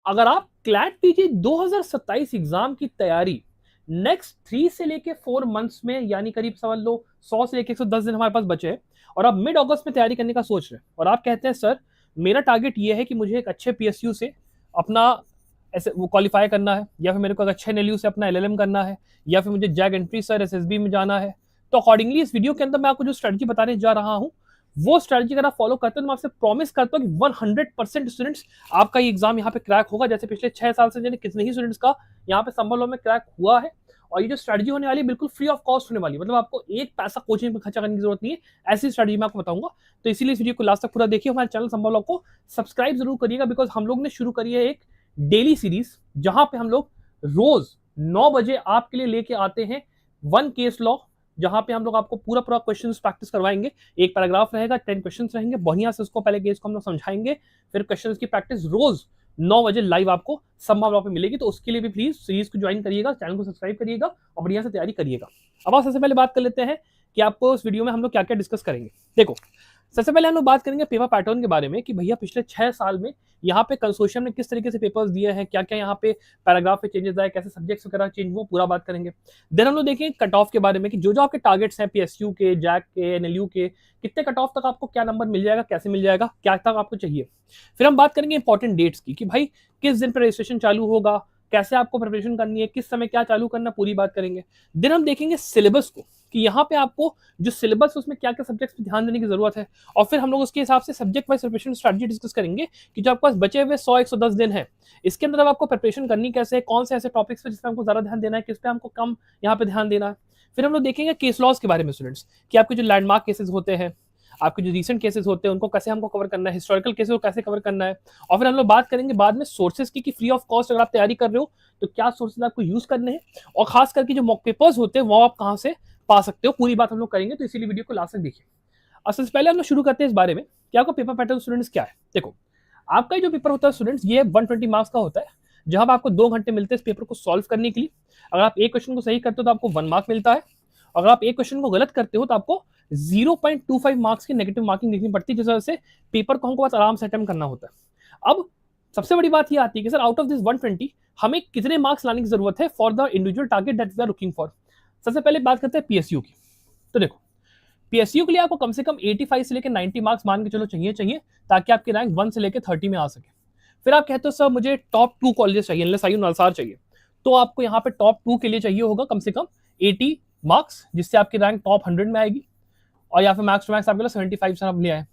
अगर आप CLAT PG 2027 exam की तैयारी नेक्स्ट 3 से लेके 4 मंथ्स में, यानी करीब समझ लो 100 से लेके 110 दिन हमारे पास बचे हैं, और आप मिड अगस्त में तैयारी करने का सोच रहे हैं, और आप कहते हैं सर मेरा टारगेट ये है कि मुझे एक अच्छे पीएसयू से अपना ऐसे वो क्वालिफाई करना है, या फिर मेरे को एक अच्छे एनएलयू से अपना एलएलएम करना है, या फिर मुझे जैक एंट्री सर एसएसबी में जाना है, तो अकॉर्डिंगली इस वीडियो के अंदर मैं आपको जो स्ट्रेटजी बताने जा रहा हूं वो स्ट्रेटजी अगर आप फॉलो करते हो तो मैं आपसे प्रॉमिस करता हूं कि 100% स्टूडेंट्स आपका ये एग्जाम यहाँ पे क्रैक होगा। जैसे पिछले 6 साल से कितने ही स्टूडेंट्स का यहाँ पे संभव लॉ में क्रैक हुआ है, और ये जो स्ट्रेटजी होने वाली है बिल्कुल फ्री ऑफ कॉस्ट होने वाली है, मतलब आपको एक पैसा कोचिंग पे खर्चा करने की जरूरत नहीं है। ऐसी स्ट्रेटजी मैं आपको बताऊंगा, तो इसीलिए इस वीडियो को लास्ट तक पूरा देखिए। हमारे चैनल संभव लॉ को सब्सक्राइब जरूर करिएगा, बिकॉज हम लोग ने शुरू करी है एक डेली सीरीज जहां पे हम लोग रोज 9 बजे आपके लिए लेके आते हैं वन केस लॉ, जहां पे हम लोग आपको पूरा पूरा क्वेश्चंस प्रैक्टिस करवाएंगे। एक पैराग्राफ रहेगा, 10 क्वेश्चंस रहेंगे, बढ़िया से उसको पहले केस को हम लोग समझाएंगे, फिर क्वेश्चंस की प्रैक्टिस रोज 9 बजे लाइव आपको संभव लॉ पे मिलेगी। तो उसके लिए भी प्लीज सीरीज को ज्वाइन करिएगा, चैनल को सब्सक्राइब करिएगा और बढ़िया से तैयारी करिएगा। अब आप सबसे पहले बात कर लेते हैं कि आपको इस वीडियो में हम लोग क्या क्या डिस्कस करेंगे। देखो, सबसे पहले हम लोग बात करेंगे पेपर पैटर्न के बारे में कि भैया पिछले 6 साल में यहाँ पे कंसोर्शियम ने किस तरीके से पेपर्स दिए हैं, क्या क्या यहाँ पे पैराग्राफ पे चेंजेस आए, कैसे सब्जेक्ट्स वगैरह चेंज हुआ, पूरा बात करेंगे। देन हम लोग देखेंगे कट ऑफ के बारे में कि जो जो आपके टारगेट्स हैं पीएसयू के, जैक के, एनएलयू के, कितने कट ऑफ तक आपको क्या नंबर मिल जाएगा, कैसे मिल जाएगा, क्या तक आपको चाहिए। फिर हम बात करेंगे इंपॉर्टेंट डेट्स की कि भाई किस दिन पर रजिस्ट्रेशन चालू होगा, कैसे आपको प्रिपरेशन करनी है, किस समय क्या चालू करना, पूरी बात करेंगे। देन हम देखेंगे सिलेबस को कि यहाँ पे आपको जो सिलेबस है उसमें क्या क्या सब्जेक्ट्स पे ध्यान देने की जरूरत है, और फिर हम लोग उसके हिसाब से subject wise preparation strategy discuss करेंगे कि जो आपके पास बचे हुए 100-110 दिन है इसके अंदर अब आपको प्रिपरेशन करनी कैसे है, कौन से ऐसे टॉपिक्स पे जिसपे हमको ज्यादा ध्यान देना है, किस पे हमको कम यहाँ पे ध्यान देना है। फिर हम लोग देखेंगे केस लॉज के बारे में स्टूडेंट्स कि आपके जो लैंडमार्क केसेस होते हैं, आपके जो रिसेंट केसेस होते हैं उनको कैसे हमको कवर करना है, हिस्टोरिकल केसेस को कैसे कवर करना है। और फिर हम लोग बात करेंगे बाद में सोर्सेज की कि फ्री ऑफ कॉस्ट अगर आप तैयारी कर रहे हो तो क्या सोर्सेज आपको यूज करने हैं, और खास करके जो मॉक पेपर्स होते हैं वो आप कहाँ से पा सकते हो, पूरी बात हम लोग करेंगे। तो इसीलिए वीडियो को लास्ट तक देखिए। और सबसे पहले हम लोग शुरू करते हैं इस बारे में कि आपका पेपर पैटर्न स्टूडेंट्स क्या है। देखो, आपका जो पेपर होता है स्टूडेंट्स ये 120 मार्क्स का होता है, जहां आपको 2 घंटे मिलते हैं इस पेपर को सॉल्व करने के लिए। अगर आप एक क्वेश्चन को सही करते हो तो आपको 1 मार्क मिलता है, अगर आप एक क्वेश्चन को गलत करते हो तो आपको 0.25 मार्क्स की नेगेटिव मार्किंग देखनी पड़ती है, जिस वजह से पेपर को हमको बस आराम से अटेम्प्ट करना होता है। अब सबसे बड़ी बात ये आती है कि सर आउट ऑफ दिस 120 हमें कितने मार्क्स लाने की जरूरत है for the individual target that we are looking for. सबसे पहले बात करते हैं पीएसयू की। तो देखो, पीएसयू के लिए आपको कम से कम 85 से लेकर 90 मार्क्स मान के चलो चाहिए, ताकि आपकी रैंक 1 से लेकर 30 में आ सके। फिर आप कहते हो सर मुझे टॉप 2 कॉलेजेस चाहिए, एलएसआई नलसार चाहिए, तो आपको यहाँ पे टॉप 2 के लिए चाहिए होगा कम से कम 80 मार्क्स, जिससे आपकी रैंक टॉप 100 में आएगी, और या फिर मैक्स टू मैक्स आपके लिए 75 से आप ले आए।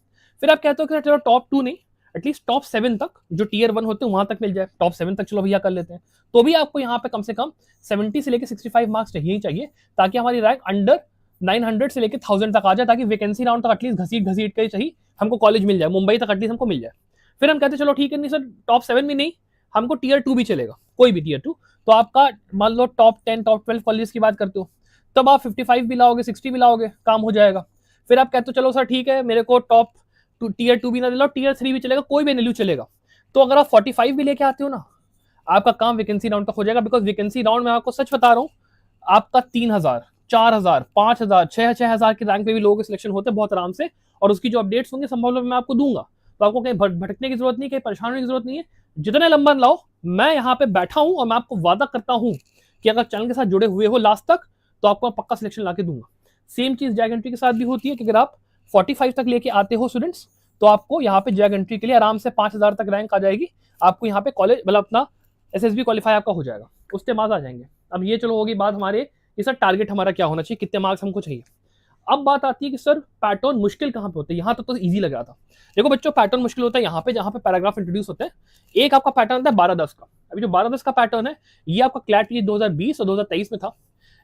फिर आप कहते हो कि चलो टॉप 2 नहीं, एटलीस्ट टॉप 7 तक, जो टियर 1 होते हैं वहां तक मिल जाए, टॉप 7 तक चलो भैया कर लेते हैं, तो भी आपको यहाँ पे कम से कम 70 से लेकर 65 मार्क्स चाहिए ही चाहिए, ताकि हमारी रैंक अंडर 900 से लेकर 1000 तक आ जाए, ताकि वैकेंसी राउंड तक एटलीस्ट घसीट के चाहिए हमको कॉलेज मिल जाए, मुंबई तक एटलीस्ट हमको मिल जाए। फिर हम कहते हैं चलो ठीक है, नहीं सर टॉप 7 भी नहीं, हमको टियर 2 भी चलेगा, कोई भी टियर 2, तो आपका मान लो टॉप 10 टॉप 12 कॉलेज की बात करते हो, तब आप 55 भी लाओगे, 60 भी लाओगे, काम हो जाएगा। फिर आप कहते हो चलो सर ठीक है, मेरे को टॉप टियर 2 भी ना दिलाओ, टियर 3 भी चलेगा, कोई भी एनएलयू चलेगा, तो अगर आप 45 भी लेके आते हो ना, आपका काम वैकेंसी राउंड तक हो जाएगा। बिकॉज वैकेंसी राउंड में आपको सच बता रहा हूँ, आपका 3000, 4000, 5000, 6000 की रैंक पे भी लोगों के सिलेक्शन होते हैं बहुत आराम से, और उसकी जो अपडेट्स होंगे संभव मैं आपको दूंगा, तो आपको कहीं भटकने की जरूरत नहीं, कहीं परेशान होने की जरूरत नहीं है। जितने नंबर लाओ, मैं यहाँ पे बैठा हूं और मैं आपको वादा करता हूं कि अगर चैनल के साथ जुड़े हुए हो लास्ट तक, तो आपको पक्का सिलेक्शन ला के दूंगा। सेम चीज जैक एंट्री के साथ भी होती है कि अगर आप 45 तक लेके आते हो स्टूडेंट्स, तो आपको यहाँ पे जैक एंट्री के लिए आराम से 5000 तक रैंक आ जाएगी, आपको यहाँ पे कॉलेज मतलब अपना एसएसबी क्वालिफाई आपका हो जाएगा, उसके मार्क्स आ जाएंगे। अब ये चलो होगी बात हमारे कि सर टारगेट हमारा क्या होना चाहिए, कितने मार्क्स हमको चाहिए। अब बात आती है कि सर पैटर्न मुश्किल कहाँ पे होता है, यहाँ तो इजी लग रहा था। देखो बच्चों, पैटर्न मुश्किल होता है यहाँ पे जहाँ पे पैराग्राफ इंट्रोड्यूस होते हैं। एक आपका पैटर्न होता है 12-10 का। अभी जो 12-10 का पैटर्न है, ये आपका क्लैट 2020 और 2023 में था।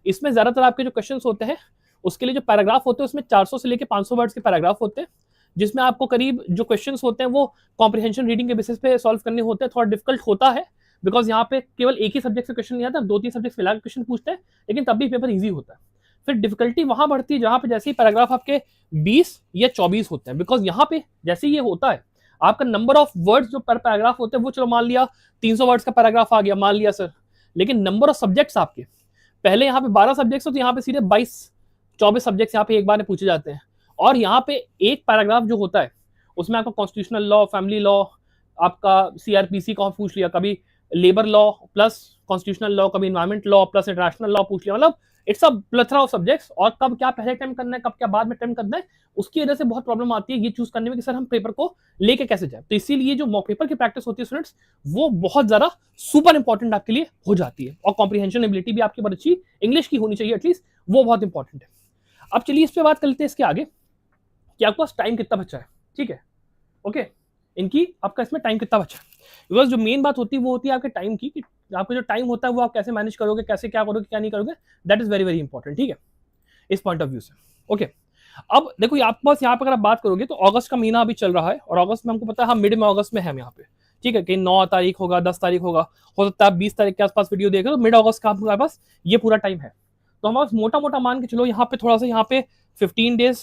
इसमें ज्यादातर आपके जो क्वेश्चन होते हैं उसके लिए जो पैराग्राफ होते हैं उसमें 400 से लेकर 500 वर्ड्स के पैराग्राफ होते हैं, जिसमें आपको करीब जो क्वेश्चंस होते हैं वो कॉम्प्रिहेंशन रीडिंग के बेसिस पे सॉल्व करने होते हैं। थोड़ा डिफिकल्ट होता है बिकॉज यहाँ पे केवल एक ही सब्जेक्ट से क्वेश्चन नहीं आता, 2-3 सब्जेक्ट मिला क्वेश्चन पूछते हैं, लेकिन तब भी पेपर ईजी होता है। फिर डिफिकल्टी वहां बढ़ती है जहां पे जैसे ही पैराग्राफ आपके 20 या 24 होते हैं, बिकॉज यहाँ पे जैसे ये होता है आपका नंबर ऑफ वर्ड्स जो पर पैराग्राफ होते हैं वो चलो मान लिया 300 वर्ड्स का पैराग्राफ आ गया, मान लिया सर, लेकिन नंबर ऑफ सब्जेक्ट्स आपके पहले यहाँ पे 12 सब्जेक्ट्स हो, तो यहाँ पे सीधे 22-24 सब्जेक्ट्स यहाँ पे एक बार में पूछे जाते हैं। और यहाँ पे एक पैराग्राफ जो होता है उसमें आपका कॉन्स्टिट्यूशनल लॉ, फैमिली लॉ, आपका सीआरपीसी का पूछ लिया, कभी labour law plus constitutional law, कभी environment law plus international law पूछ लिया। मतलब it's a plethora of subjects, और कब क्या पहले अटेम्प्ट करना है, कब क्या बाद में अटेम्प्ट करना है, उसकी वजह से बहुत प्रॉब्लम आती है ये चूज करने में कि सर हम पेपर को लेके कैसे जाए। तो इसीलिए जो मॉक पेपर की प्रैक्टिस होती है स्टूडेंट्स, वो बहुत ज्यादा सुपर इंपॉर्टेंट आपके लिए हो जाती है। और कॉम्प्रिहेंशन एबिलिटी भी आपकी बहुत अच्छी इंग्लिश की होनी चाहिए एटलीस्ट, वो बहुत इंपॉर्टेंट है। अब चलिए इस पे बात कर लेते हैं इसके आगे कि आपके पास टाइम कितना बचा है। ठीक है, ओके, इनकी आपका इसमें टाइम कितना बचा है, बिकॉज जो मेन बात होती है वो होती है आपके टाइम की, कि आपका जो टाइम होता है वो आप कैसे मैनेज करोगे, कैसे क्या करोगे क्या नहीं करोगे, that is very very important. ठीक है, इस पॉइंट ऑफ व्यू से। ओके, अब देखो आपके पास यहाँ पे अगर आप बात करोगे तो अगस्त का महीना अभी चल रहा है, और अगस्त में हमको पता है हम मिड में अगस्त में हैं यहाँ पे। ठीक है, कि 9 तारीख होगा, 10 तारीख होगा, हो सकता है आप 20 तारीख के आसपास वीडियो देख रहे हो, तो मिड अगस्त का हमारे पास ये पूरा टाइम है। तो हमारे पास मोटा मोटा मान के चलो यहाँ पे थोड़ा सा, यहाँ पे 15 डेज,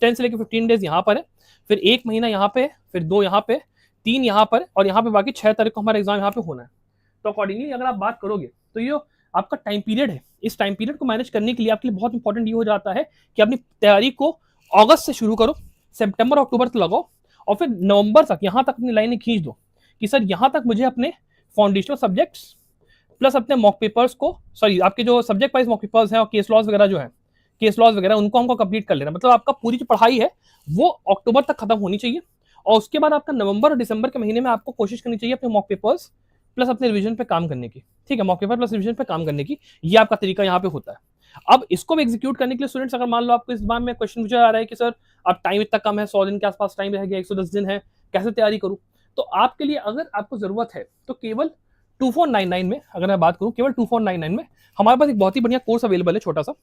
10 से लेकर 15 डेज यहाँ पर है, फिर 1 महीना यहाँ पे, फिर 2 यहाँ पे, 3 यहाँ पर, और यहाँ पे बाकी 6 तारीख को हमारा एग्जाम यहाँ पे होना है। तो अकॉर्डिंगली अगर आप बात करोगे तो ये आपका टाइम पीरियड है, इस टाइम पीरियड को मैनेज करने के लिए आपके लिए बहुत इंपॉर्टेंट ये हो जाता है कि अपनी तैयारी को अगस्त से शुरू करो, सितंबर अक्टूबर तक लगाओ, और फिर नवंबर तक यहाँ तक अपनी लाइनें खींच दो कि सर यहाँ तक मुझे अपने फाउंडेशनल सब्जेक्ट्स प्लस अपने मॉक पेपर्स को, सॉरी आपके जो सब्जेक्ट वाइज मॉक पेपर्स हैं और केस लॉज वगैरह जो है, केस लॉज वगैरह उनको हमको कंप्लीट कर लेना। मतलब आपका पूरी जो पढ़ाई है वो अक्टूबर तक खत्म होनी चाहिए, और उसके बाद आपका नवंबर और दिसंबर के महीने में आपको कोशिश करनी चाहिए अपने मॉक पेपर्स प्लस अपने रिवीजन पे काम करने की। ठीक है, मॉक पेपर प्लस रिवीजन पे काम करने की, ये आपका तरीका यहाँ पे होता है। अब इसको भी एग्जीक्यूट करने के लिए स्टूडेंट्स, अगर मान लो आपको इस बार में क्वेश्चन पूछा जा रहा है कि सर अब टाइम इतना कम है, 100 दिन के आसपास टाइम रह गया, 110 दिन है, कैसे तैयारी करूं, तो आपके लिए अगर आपको जरूरत है तो केवल 2499 में, अगर मैं बात करूं केवल 2499 में हमारे पास एक बहुत ही बढ़िया कोर्स अवेलेबल है छोटा सा,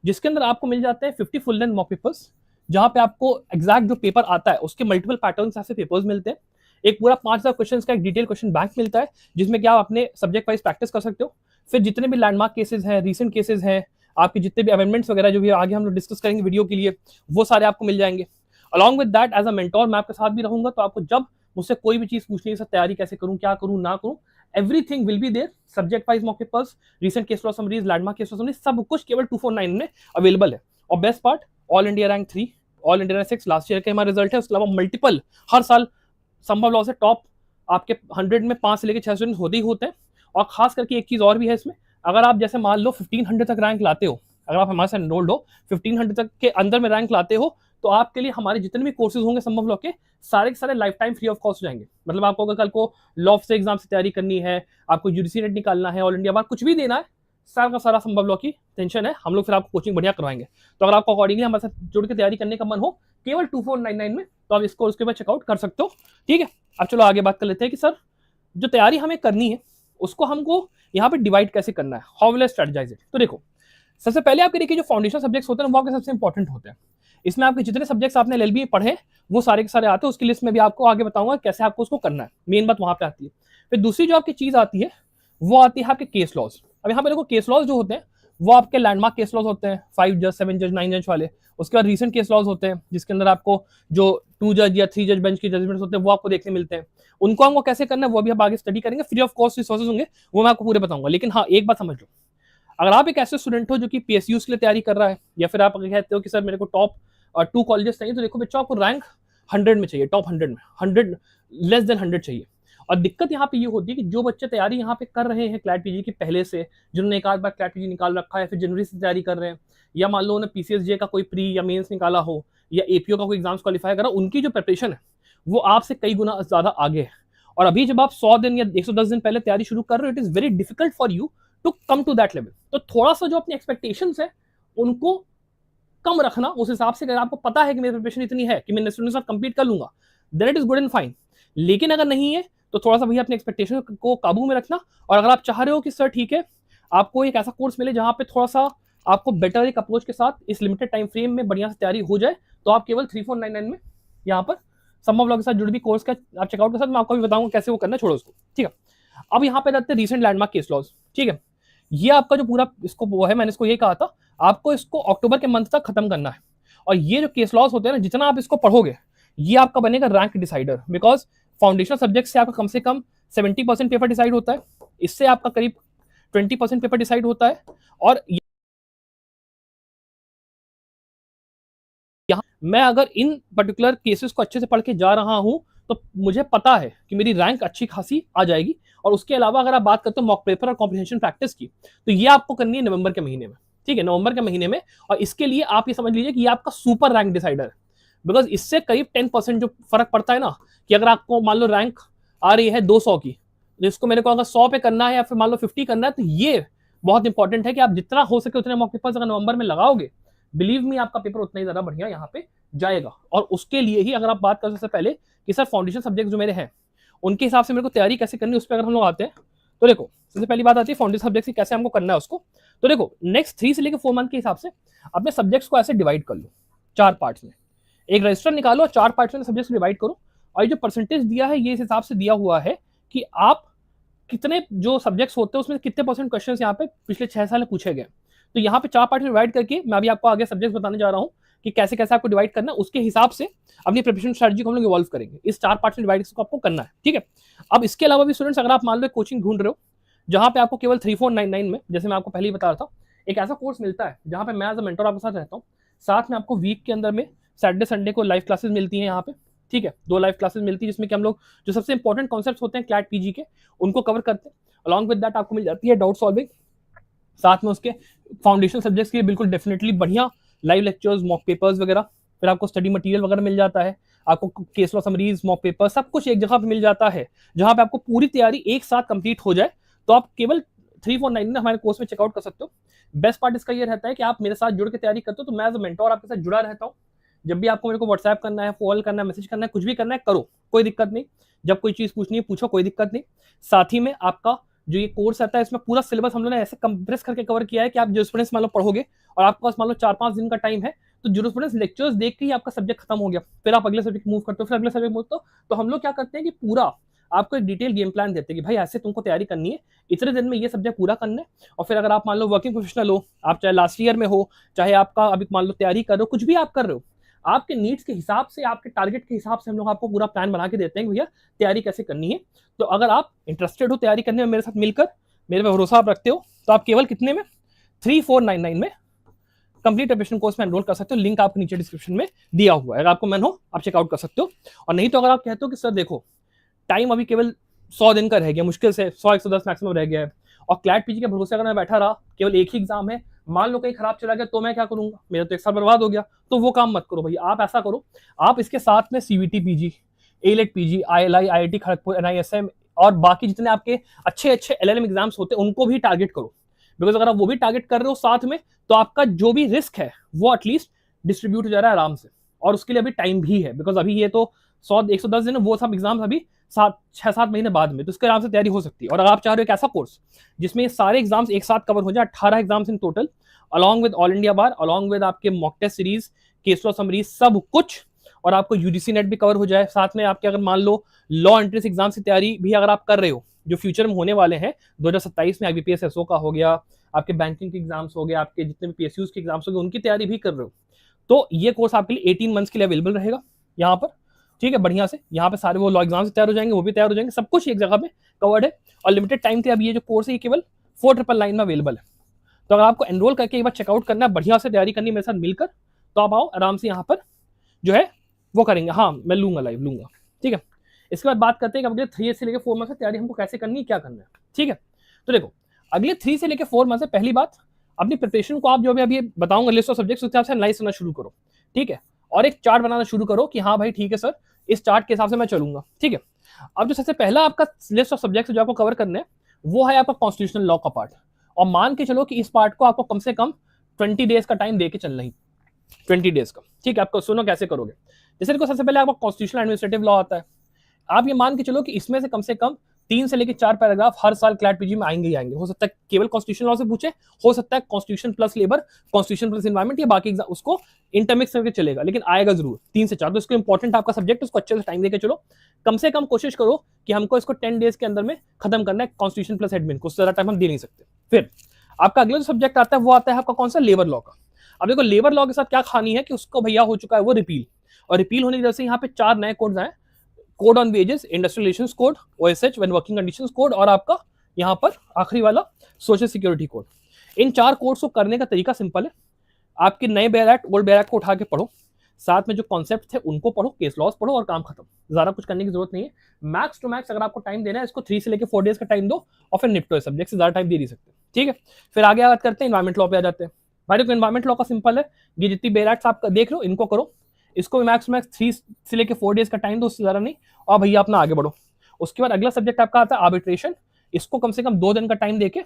जिसके अंदर आपको मिल जाते हैं 50 फुल लेंथ मॉक पेपर्स, जहां पे आपको एग्जैक्ट जो पेपर आता है उसके मल्टीपल पैटर्न से पेपर्स मिलते हैं, एक पूरा 5000 क्वेश्चन का एक डिटेल क्वेश्चन बैंक मिलता है, जिसमें कि आप अपने सब्जेक्ट वाइज प्रैक्टिस कर सकते हो। फिर जितने भी लैंडमार्क केसेस हैं, रीसेंट केसेस हैं, आपके जितने भी अमेंडमेंट्स वगैरह जो भी आगे हम लोग डिस्कस करेंगे वीडियो के लिए, वो सारे आपको मिल जाएंगे। Along with that as a mentor मैं आपके साथ भी रहूंगा, तो आपको जब मुझसे कोई भी चीज पूछनी है, सर तैयारी कैसे करूं, क्या करूं ना करूं, everything will be there, subject wise mock papers, recent case law summaries, landmark case law summaries, सब कुछ केवल 249 में अवेलेबल है। और best part, all India rank 3, all India rank 6 last year के हमारे रिजल्ट है, उसके अलावा मल्टीपल हर साल संभव लॉ से टॉप आपके 100 में 5 से लेकर 6 स्टूडेंट होते ही होते हैं। और खास करके एक चीज और भी है इसमें, अगर आप जैसे मान लो 1500 तक रैंक लाते हो, अगर आप हमारे साथ एनरोल्ड हो, 1500 तक के अंदर में रैंक लाते हो, तो आपके लिए हमारे जितने भी कोर्सेज होंगे संभव लॉ के सारे life time free of cost हो जाएंगे। मतलब आपको अगर कल को लॉ से एग्जाम से तैयारी करनी है, आपको यूजीसी नेट निकालना है, ऑल इंडिया बार कुछ भी देना है, सारा का सारा संभव लॉ की टेंशन है, हम लोग फिर आपको कोचिंग बढ़िया करवाएंगे। तो अगर आपको अकॉर्डिंगली हमारे साथ जुड़ के तैयारी करने का मन हो, केवल 2499 में, तो आप इसको उसके बाद चेकआउट कर सकते हो। ठीक है, अब चलो आगे बात कर लेते हैं कि सर जो तैयारी हमें करनी है उसको हमको यहाँ पे डिवाइड कैसे करना है, how will I strategise it. तो देखो सबसे पहले आपके देखिए जो फाउंडेशन सब्जेक्ट्स होते हैं वो आपके सबसे इंपॉर्टेंट होते हैं। इसमें आपके जितने सब्जेक्ट्स आपने एलएलबी में पढ़े वो सारे के सारे आते हैं, उसकी लिस्ट में भी आपको आगे बताऊंगा कैसे आपको उसको करना है, मेन बात वहां पे आती है। फिर दूसरी जो आपकी चीज आती है वो आती है आपके केस लॉज। अब यहाँ पे देखो केस लॉज जो होते हैं वो आपके लैंडमार्क केस लॉज होते हैं, 5 जज 7 जज 9 जज वाले। उसके बाद रीसेंट केस लॉज होते हैं जिसके अंदर आपको जो 2 जज या 3 जज बेंच की जजमेंट्स होते हैं वो आपको देखने मिलते हैं। उनको हमको कैसे करना है वो भी हम आगे स्टडी करेंगे, फ्री ऑफ कॉस्ट रिसोर्सेज होंगे वो मैं आपको पूरे बताऊंगा। लेकिन हाँ एक बात समझ लो, अगर आप एक ऐसे स्टूडेंट हो जो कि पीएसयू के लिए तैयारी कर रहा है, या फिर आप अगर कहते हो कि सर मेरे को टॉप 2 कॉलेजेस चाहिए, तो देखो बच्चों आपको रैंक 100 में चाहिए, टॉप 100 में, 100 लेस देन 100 चाहिए। और दिक्कत यहाँ पे ये होती है कि जो बच्चे तैयारी यहाँ पे कर रहे हैं क्लैट पीजी की पहले से, जिन्होंने एक आध बार क्लैट पीजी निकाल रखा है, फिर जनवरी से तैयारी कर रहे हैं, या मान लो उन्हें पीसीएसजे का कोई प्री या मेंस निकाला हो, या एपीओ का कोई एग्जाम्स क्वालिफाई करा, उनकी जो प्रिपरेशन है वो आपसे कई गुना ज्यादा आगे है। और अभी जब आप 100 दिन या 110 दिन पहले तैयारी शुरू कर रहे हो, it is very difficult for you to come to that level. तो थोड़ा सा जो अपनी एक्सपेक्टेशंस है उनको कम रखना, उस हिसाब से अगर आपको पता है कि मेरी प्रिपरेशन इतनी है कि मैं स्टूडेंट के साथ कंप्लीट कर लूंगा, then it is good and fine. लेकिन अगर नहीं है तो थोड़ा सा भैया अपने एक्सपेक्टेशन को काबू में रखना। और अगर आप चाह रहे हो कि सर ठीक है आपको एक ऐसा कोर्स मिले जहां पे थोड़ा सा आपको बेटर एक अप्रोच के साथ इस लिमिटेड टाइम फ्रेम में बढ़िया से तैयारी हो जाए, तो आप केवल 3499 में यहाँ पर संभव लॉ के साथ जुड़ भी कोर्स का आप चेकआउट के साथ मैं आपको भी बताऊंगा कैसे वो करना, छोड़ो उसको। ठीक है, अब यहाँ पे जाते हैं रीसेंट लैंडमार्क केस लॉज। ठीक है, ये आपका जो पूरा इसको वो है, मैंने इसको ये कहा था आपको इसको अक्टूबर के मंथ तक खत्म करना है। और ये जो केस लॉज होते हैं ना, जितना आप इसको पढ़ोगे ये आपका बनेगा rank decider, because foundational subject से आपका कम से कम 70% पेपर डिसाइड होता है, इससे आपका करीब 20% पेपर डिसाइड होता है। और यहाँ मैं अगर इन पर्टिकुलर केसेस को अच्छे से पढ़ के जा रहा हूं तो मुझे पता है कि मेरी रैंक अच्छी खासी आ जाएगी। और उसके अलावा अगर आप बात करते हो मॉक पेपर और कॉम्प्रिहेंशन प्रैक्टिस की, तो ये आपको करनी है नवंबर के महीने में, ठीक है, नवंबर के महीने में। और इसके लिए आप ये समझ लीजिए कि ये आपका सुपर रैंक डिसाइडर है, बिकॉज इससे करीब 10% जो फर्क पड़ता है ना, कि अगर आपको मान लो रैंक आ रही है 200 की, जिसको मेरे को अगर 100 पे करना है या फिर मान लो 50 करना है, तो ये बहुत इंपॉर्टेंट है कि आप जितना हो सके उतने मॉक पेपर्स अगर नवंबर में लगाओगे, बिलीव मी आपका पेपर उतना ही ज्यादा बढ़िया यहाँ पे जाएगा। और उसके लिए ही अगर आप बात कर सबसे पहले कि सर फाउंडेशन सब्जेक्ट जो मेरे हैं उनके हिसाब से मेरे को तैयारी कैसे करनी है, उस पर अगर हम लोग आते हैं तो देखो सबसे पहली बात आती है फाउंडेशन सब्जेक्ट की कैसे हमको करना है उसको। तो देखो नेक्स्ट 3 से लेकर 4 मंथ के हिसाब से अपने सब्जेक्ट्स को ऐसे डिवाइड कर लो 4 पार्ट्स में, एक रजिस्टर निकालो, 4 पार्ट्स में सब्जेक्ट्स डिवाइड करो। और ये जो परसेंटेज दिया है ये इस हिसाब से दिया हुआ है कि आप कितने जो सब्जेक्ट्स होते हैं उसमें कितने परसेंट क्वेश्चंस यहाँ पे पिछले 6 साल में पूछे गए। तो यहाँ पे 4 पार्ट में डिवाइड करके मैं अभी आपको आगे सब्जेक्ट्स बताने जा रहा हूँ कि कैसे कैसे आपको डिवाइड करना है, उसके हिसाब से अपनी प्रिपरेशन स्ट्रेटजी को हम लोग इवॉल्व करेंगे। इस 4 पार्ट में डिवाइड को आपको करना है, ठीक है। अब इसके अलावा भी स्टूडेंट्स अगर आप मान लो कोचिंग ढूंढ रहे हो जहाँ पे आपको केवल 3499 में, जैसे मैं आपको पहले ही बता रहा था, एक ऐसा कोर्स मिलता है जहाँ पे मैं एज अ मेंटर आपके साथ रहता हूँ, साथ में आपको वीक के अंदर में सैटरडे संडे को लाइव क्लासेस मिलती हैं यहाँ पे, ठीक है, 2 लाइव क्लासेस मिलती है जिसमें कि हम लोग जो सबसे इंपॉर्टेंट कॉन्सेप्ट्स होते हैं क्लैट पीजी के उनको कवर करते हैं। अलॉन्ग विद दैट आपको मिल जाती है डाउट सॉल्विंग, साथ में उसके फाउंडेशन सब्जेक्ट्स के बिल्कुल डेफिनेटली बढ़िया लाइव लेक्चर्स, मॉक पेपर्स वगैरह, फिर आपको स्टडी मटेरियल वगैरह मिल जाता है, आपको case law summaries, mock paper, सब कुछ एक जगह पे मिल जाता है जहां पे आपको पूरी तैयारी एक साथ कंप्लीट हो जाए। तो आप केवल 349 में हमारे कोर्स में चेकआउट कर सकते हो। बेस्ट पार्ट इसका ये रहता है कि आप मेरे साथ जुड़ के तैयारी करते हो, तो मैं एज अ मेंटोर आपके साथ जुड़ा रहता हूँ। जब भी आपको मेरे को व्हाट्सएप करना है, कॉल करना है, मैसेज करना है, कुछ भी करना है करो, कोई दिक्कत नहीं। जब कोई चीज पूछनी है पूछो, कोई दिक्कत नहीं। साथ ही में आपका जो ये कोर्स आता है इसमें पूरा सिलेबस हम लोगों ने ऐसे कंप्रेस करके कवर किया है कि आप जूरिस्प्रूडेंस मान लो पढ़ोगे और आपके पास मान लो 4-5 दिन का टाइम है, तो जूरिस्प्रूडेंस लेक्चर्स देख के ही आपका सब्जेक्ट खत्म हो गया, फिर आप अगले सब्जेक्ट मूव करते हो, फिर अगले सब्जेक्ट मूव करते हो। तो हम लोग क्या करते हैं कि पूरा आपको एक डिटेल गेम प्लान देते हैं कि भाई ऐसे तुमको तैयारी करनी है, इतने दिन में ये सब्जेक्ट पूरा करना है। और फिर अगर आप मान लो वर्किंग प्रोफेशनल हो, आप चाहे लास्ट ईयर में हो, चाहे आपका अभी मान लो तैयारी कर रहे हो, कुछ भी आप कर रहे हो, आपके नीड्स के हिसाब से, आपके टारगेट के हिसाब से हम लोग आपको पूरा प्लान बना के देते हैं कि भैया तैयारी कैसे करनी है। तो अगर आप इंटरेस्टेड हो तैयारी करने में मेरे साथ मिलकर, मेरे पे भरोसा आप रखते हो, तो आप केवल कितने में 3499 में कंप्लीट प्रिपरेशन कोर्स में एनरोल कर सकते हो। लिंक आपको नीचे डिस्क्रिप्शन में दिया हुआ है, अगर आपको मन हो आप चेकआउट कर सकते हो। और नहीं तो अगर आप कहते हो कि सर देखो टाइम अभी केवल 100 दिन का रह गया, मुश्किल से 100-110 मैक्सिमम रह गया है, और क्लैट पीजी के भरोसे अगर मैं बैठा रहा, केवल एक ही एग्जाम है, मान लो कहीं खराब चला गया तो मैं क्या करूंगा, मेरा तो 1 साल बर्बाद हो गया। तो वो काम मत करो भैया, आप ऐसा करो, आप इसके साथ में CVT PG, AILET PG, ILI, IIT Kharagpur, NISM और बाकी जितने आपके अच्छे अच्छे एलएलएम एग्जाम्स होते हैं उनको भी टारगेट करो। बिकॉज अगर आप वो भी टारगेट कर रहे हो साथ में, तो आपका जो भी रिस्क है वो एटलीस्ट डिस्ट्रीब्यूट हो जा रहा है आराम से। और उसके लिए अभी टाइम भी है, बिकॉज अभी ये तो 100-110 दिन, वो सब एग्जाम्स अभी 6-7 महीने बाद में, तो इसके आराम से तैयारी हो सकती है। और अगर आप चाह रहे हो एक ऐसा कोर्स जिसमें सारे एग्जाम्स एक साथ कवर हो जाए, 18 exams in total, along with all India bar, along with आपके mock test series, case law summaries, सब कुछ, और आपको यूजीसी नेट भी कवर हो जाए, साथ में आपके अगर मान लो लॉ एंट्रेंस एग्जाम की तैयारी भी अगर आप कर रहे हो जो फ्यूचर में होने वाले हैं 2027 में, आईबीपीएस एसओ का हो गया, आपके बैंकिंग के एग्जाम्स हो गए, आपके जितने भी पीएसयूज के एग्जाम्स हो गए, उनकी तैयारी भी कर रहे हो, तो ये कोर्स आपके लिए 18 मंथ्स के लिए अवेलेबल रहेगा यहाँ पर, ठीक है, बढ़िया से। यहाँ पे सारे वो लॉ एग्जाम्स तैयार हो जाएंगे, वो भी तैयार हो जाएंगे, सब कुछ एक जगह पे कवर्ड है। और लिमिटेड टाइम के अब ये जो कोर्स है ये केवल 4999 में अवेलेबल है। तो अगर आपको एनरोल करके एक बार चेकआउट करना है, बढ़िया से तैयारी करनी है मेरे साथ मिलकर, तो आप आओ आराम से यहाँ पर जो है वो करेंगे। हाँ मैं लूंगा, लाइव लूंगा, ठीक है। इसके बाद बात करते हैं कि अगले 3 से लेकर 4 मंथ से तैयारी हमको कैसे करनी है, क्या करना है, ठीक है। तो देखो अगले 3 से लेकर 4 मंथ से पहली बात, अपनी प्रिपरेशन को आप जो भी अभी बताऊंगा लिस्ट ऑफ सब्जेक्ट्स उसके हिसाब से एनालाइज करना शुरू करो, ठीक है। और एक चार्ट बनाना शुरू करो कि हाँ भाई ठीक है सर, इस चार्ट के हिसाब से मैं चलूंगा, ठीक है। अब जो सबसे पहला आपका लिस्ट ऑफ सब्जेक्ट्स जो आपको कवर करने हैं वो है आपका कॉन्स्टिट्यूशनल लॉ का पार्ट। और मान के चलो कि इस पार्ट को आपको कम से कम 20 डेज का टाइम देके चलना ही, 20 डेज का, ठीक है। आपको सुनो कैसे करोगे। जैसे देखो सबसे पहले आपका कॉन्स्टिट्यूशनल एडमिनिस्ट्रेटिव लॉ आता है, आप ये मान के चलो कि इसमें से कम 3 से लेकर 4 पैराग्राफ हर साल क्लैट पीजी में आएंगे ही आएंगे। हो सकता है केवल कॉन्स्टिट्यूशन लॉ से पूछे, हो सकता है constitution plus labour, constitution plus environment, या बाकी उसको इंटरमिक्स करके चलेगा, लेकिन आएगा जरूर 3 से 4। तो इसको इंपॉर्टेंट आपका सब्जेक्ट, उसको अच्छे से टाइम देके चलो। कम से कम कोशिश करो कि हमको इसको 10 डेज के अंदर में खत्म करना है, कॉन्स्टिट्यूशन प्लस एडमिन को, उससे ज्यादा टाइम हम दे नहीं सकते। फिर आपका अगला जो सब्जेक्ट आता है वो आता है आपका कौन सा, लेबर लॉ का। अब देखो लेबर लॉ के साथ क्या खानी है कि उसको भैया हो चुका है वो रिपील, और रिपील होने की वजह से यहाँ पे 4 नए कोड्स आए, code on wages, industrial relations code, OSH when working conditions code, और आपका यहाँ पर आखिरी वाला सोशल सिक्योरिटी कोड। इन 4 कोड्स को करने का तरीका सिंपल है, आपके नए bare act, old bare act को उठा के पढ़ो, साथ में जो कॉन्सेप्ट थे उनको पढ़ो, केस लॉस पढ़ो और काम खत्म। ज़्यादा कुछ करने की जरूरत नहीं है। मैक्स टू मैक्स अगर आपको टाइम देना है, इसको 3 से लेकर 4 डेज का टाइम दो और फिर निपटो। सब्जेक्ट से ज़्यादा टाइम दे नहीं सकते, ठीक है। फिर आगे बात करते हैं एनवायरमेंट लॉ पे आ जाते हैं। भाई देखो एनवायरमेंट लॉ का सिंपल है, ये जितनी बेयर एक्ट्स आप देख लो इनको करो, इसको भी मैक्स टू मैक्स 3 से लेकर 4 डेज का टाइम दो, उससे ज़्यादा नहीं, और भैया अपना आगे बढ़ो। उसके बाद अगला सब्जेक्ट आपका आता है आर्बिट्रेशन, इसको कम से कम 2 दिन का टाइम देके,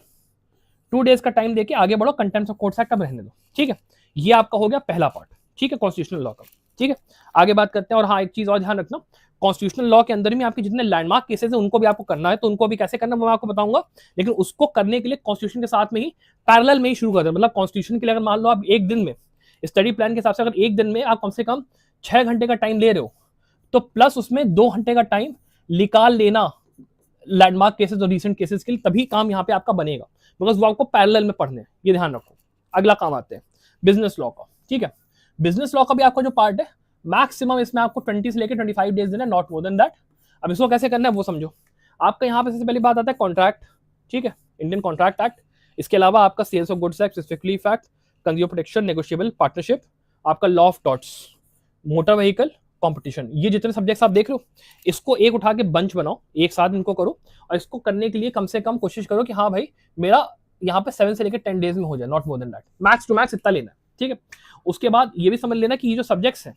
2 डेज का टाइम देके आगे बढ़ो, कंटेम्प्ट ऑफ कोर्ट्स एक्ट अब रहने दो, ठीक है। ये आपका हो गया पहला पार्ट, ठीक है, कॉन्स्टिट्यूशनल लॉ का, ठीक है। आगे बात करते हैं। और हाँ, एक चीज और ध्यान रखना, कॉन्स्टिट्यूशनल लॉ के अंदर में आपके जितने लैंडमार्क केसेस हैं उनको भी आपको करना है, तो उनको भी कैसे करना है मैं आपको बताऊंगा। लेकिन उसको करने के लिए कॉन्स्टिट्यूशन के साथ में ही पैरेलल में ही शुरू कर दे, मतलब कॉन्स्टिट्यूशन के लिए अगर मान लो आप एक दिन में स्टडी प्लान के हिसाब से अगर एक दिन में आप कम से कम 6 घंटे का टाइम ले रहे हो, तो प्लस उसमें 2 घंटे का टाइम निकाल लेना लैंडमार्क केसेस और रीसेंट केसेस के लिए, तभी काम यहाँ पे आपका बनेगा, बिकॉज वो आपको पैरेलल में पढ़ने हैं, ये ध्यान रखो। अगला काम आते हैं बिजनेस लॉ का, ठीक है। बिजनेस लॉ का भी आपका जो पार्ट है, मैक्सिमम इसमें आपको 20 से लेकर 25 डेज देना, नॉट मोर देन दैट। अब इसको कैसे करना है वो समझो। आपका यहाँ पे सबसे पहली बात आता है कॉन्ट्रैक्ट, ठीक है, इंडियन कॉन्ट्रैक्ट एक्ट। इसके अलावा आपका sales of goods act, specifically fact, consumer protection, negotiable partnership, आपका law of torts, motor vehicle, competition, ये जितने सब्जेक्ट्स आप देख रहे हो इसको एक उठा के बंच बनाओ, एक साथ इनको करो। और इसको करने के लिए कम से कम कोशिश करो कि हाँ भाई मेरा यहाँ पे 7 से लेकर 10 डेज में हो जाए, not more than that, max to max इतना लेना है, ठीक है। उसके बाद ये भी समझ लेना कि ये जो सब्जेक्ट्स हैं,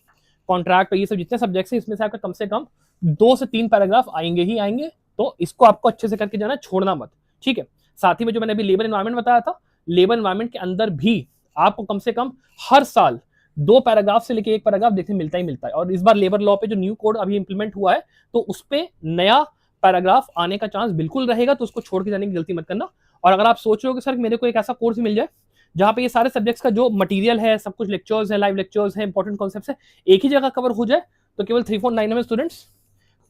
कॉन्ट्रैक्ट, ये सब जितने सब्जेक्ट्स हैं, इसमें से आपका कम से कम 2 से 3 पैराग्राफ आएंगे ही आएंगे, तो इसको आपको अच्छे से करके जाना, छोड़ना मत, ठीक है। साथ ही में जो मैंने अभी लेबर एनवायरमेंट बताया था, लेबर एनवायरमेंट के अंदर भी आपको कम से कम हर साल 2 पैराग्राफ से लेकर 1 पैराग्राफ देखने मिलता ही मिलता है। और इस बार लेबर लॉ पे जो न्यू कोड अभी इंप्लीमेंट हुआ है, तो उस पर नया पैराग्राफ आने का चांस बिल्कुल रहेगा, तो उसको छोड़ के जाने की गलती मत करना। और अगर आप सोच रहे हो कि सर मेरे को एक ऐसा कोर्स मिल जाए जहाँ पे ये सारे सब्जेक्ट्स का जो मटेरियल है, सब कुछ लेक्चर्स है, लाइव लेक्चर्स है, इंपॉर्टेंट कॉन्सेप्ट्स है, एक ही जगह कवर हो जाए, तो केवल 349 में स्टूडेंट्स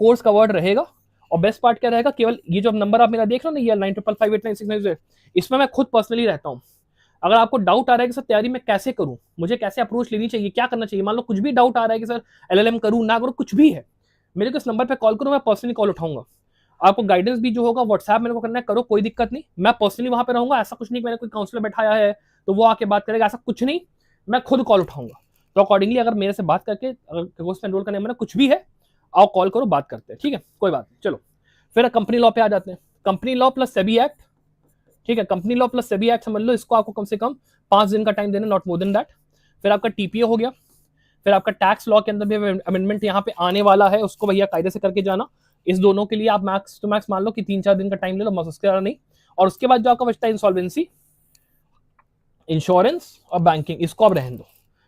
कोर्स कवर्ड रहेगा। और बेस्ट पार्ट क्या रहेगा, केवल ये जो नंबर आप मेरा देख रहे हो ना, ये 95589690, इसमें मैं खुद पर्सनली रहता हूँ। अगर आपको डाउट आ रहा है कि सर तैयारी में कैसे करूं, मुझे कैसे अप्रोच लेनी चाहिए, क्या करना चाहिए, मान लो कुछ भी डाउट आ रहा है कि सर एलएलएम करूं ना करूं, कुछ भी है, मेरे को इस नंबर पे कॉल करो, मैं पर्सनली कॉल उठाऊंगा। आपको गाइडेंस भी जो होगा व्हाट्सएप मेरे को करना है, करो, कोई दिक्कत नहीं, मैं पर्सनली वहां पे रहूंगा। ऐसा कुछ नहीं कि मैंने कोई काउंसलर बैठाया है तो वो आके बात करेगा, ऐसा कुछ नहीं, मैं खुद कॉल उठाऊंगा। तो अकॉर्डिंगली अगर मेरे से बात करके अगर कोर्स में एनरोल करने में कुछ भी है, आओ कॉल करो, बात करते हैं, ठीक है, कोई बात नहीं। चलो फिर कंपनी लॉ पे आ जाते हैं। Company law plus SEBI act, ठीक है, company law plus SEBI act समझ लो, इसको आपको कम से कम 5 दिन का टाइम देना, नॉट मोर देन दैट। फिर आपका टीपीए हो गया। फिर आपका टैक्स लॉ के अंदर भी अमेंडमेंट यहाँ पे आने वाला है, उसको भैया कायदे से करके जाना। इस दोनों के लिए आप मैक्स टू मैक्स मान लो कि 3-4 दिन का टाइम ले लो, बस उसके नहीं। और उसके बाद जो आपका बचता है इंसॉल्वेंसी, इंश्योरेंस और बैंकिंग, इसको आप रहने दो,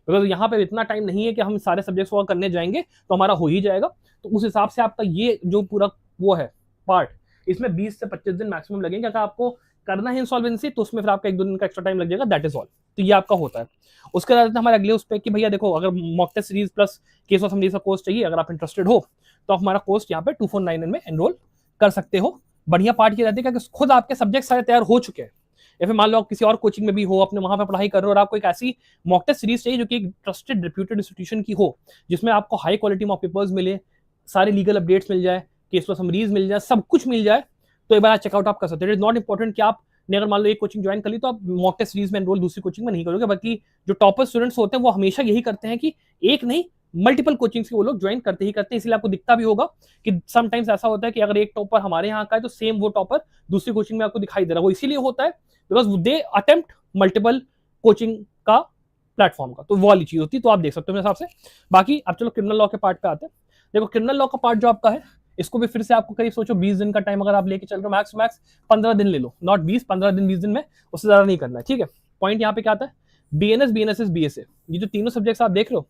बिकॉज यहाँ पे इतना टाइम नहीं है कि हम सारे सब्जेक्ट्स को करने जाएंगे तो हमारा हो ही जाएगा। तो उस हिसाब से आपका ये जो पूरा वो है पार्ट, इसमें 20 से 25 दिन मैक्सिमम लगेंगे। अगर आपको करना है इंसॉल्वेंसी तो उसमें फिर आपका 1-2 दिन का एक्स्ट्रा टाइम लग जाएगा, दैट इज ऑल। तो ये आपका होता है। उसके बाद हमारे अगले उस पर कि भैया देखो, अगर mock test series plus case of summaries का कोर्स चाहिए, अगर आप इंटरेस्टेड हो तो आप हमारा कोर्स यहाँ पे 249 में एनरोल कर सकते हो। बढ़िया पार्ट ये रहती है कि खुद आपके सब्जेक्ट सारे तैयार हो चुके हैं, या फिर मान लो आप किसी और कोचिंग में भी हो, अपने वहां पे पढ़ाई कर रहे हो, और आपको एक ऐसी मॉक टेस्ट सीरीज चाहिए जो कि एक ट्रस्टेड रिप्यूटेड इंस्टीट्यूशन की हो, जिसमें आपको हाई क्वालिटी मॉक पेपर्स मिले, सारे लीगल अपडेट्स मिल जाए, केस ऑफ समरीज मिल जाए, सब कुछ मिल जाए, तो एक बार चेकआउट आप कर सकते हो। इट इज नॉट इंपॉर्टेंट कि आपने अगर मान लो एक कोचिंग ज्वाइन कर ली तो आप मॉक टेस्ट सीरीज में एनरोल दूसरी कोचिंग में नहीं करोगे। बाकी जो टॉपर स्टूडेंट्स होते हैं वो हमेशा यही करते हैं कि एक नहीं मल्टीपल कोचिंग्स के वो लोग ज्वाइन करते ही करते हैं। इसलिए आपको दिखता भी होगा कि समटाइम्स ऐसा होता है कि अगर एक टॉपर हमारे यहाँ का है तो सेम वो टॉपर दूसरी कोचिंग में आपको दिखाई दे रहा है। वो इसीलिए होता है because they attempt multiple coaching का प्लेटफॉर्म का, तो वो वाली चीज होती है। तो आप देख सकते हो मेरे हिसाब से। बाकी अब चलो क्रिमिनल लॉ के पार्ट पे आते हैं। देखो क्रिमिनल लॉ का पार्ट जो आपका है, इसको भी फिर से आपको करीब सोचो 20 दिन का टाइम अगर आप लेके चल रहे हो, मैक्स मैक्स 15 दिन ले लो, नॉट 20, 15 दिन 20 दिन में, उससे ज्यादा नहीं करना है, ठीक है। पॉइंट यहाँ पे क्या आता है, बीएनएस, बीएनएसएस, बीएसए, ये जो तीनों सब्जेक्ट्स आप देख रहे हो,